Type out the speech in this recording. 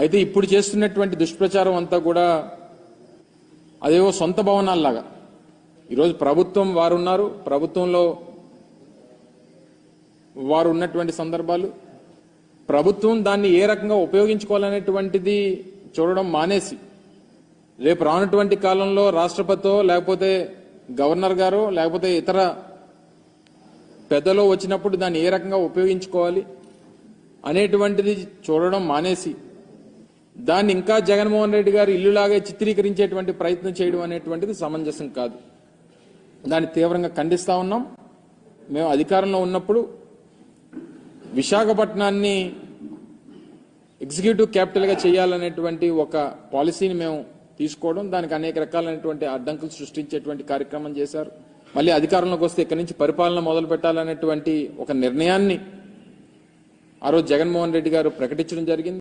అయితే ఇప్పుడు చేస్తున్నటువంటి దుష్ప్రచారం అంతా కూడా అదేవో సొంత భవనాల్లాగా ఈరోజు ప్రభుత్వం వారు ఉన్నారు, ప్రభుత్వంలో వారు ఉన్నటువంటి సందర్భాలు, ప్రభుత్వం దాన్ని ఏ రకంగా ఉపయోగించుకోవాలనేటువంటిది చూడడం మానేసి రేపు రానటువంటి కాలంలో రాష్ట్రపతితో లేకపోతే గవర్నర్ గారో లేకపోతే ఇతర పెద్దలో వచ్చినప్పుడు దాన్ని ఏ రకంగా ఉపయోగించుకోవాలి అనేటువంటిది చూడడం మానేసి దాన్ని ఇంకా జగన్మోహన్ రెడ్డి గారు ఇల్లులాగే చిత్రీకరించేటువంటి ప్రయత్నం చేయడం అనేటువంటిది సమంజసం కాదు. దాన్ని తీవ్రంగా ఖండిస్తా ఉన్నాం. మేము అధికారంలో ఉన్నప్పుడు విశాఖపట్నాన్ని ఎగ్జిక్యూటివ్ క్యాపిటల్గా చేయాలనేటువంటి ఒక పాలసీని మేము తీసుకోవడం, దానికి అనేక రకాలైనటువంటి అడ్డంకులు సృష్టించేటువంటి కార్యక్రమం చేశారు. మళ్ళీ అధికారంలోకి వస్తే ఇక్కడి నుంచి పరిపాలన మొదలు పెట్టాలనేటువంటి ఒక నిర్ణయాన్ని ఆ రోజు జగన్మోహన్ రెడ్డి గారు ప్రకటించడం జరిగింది.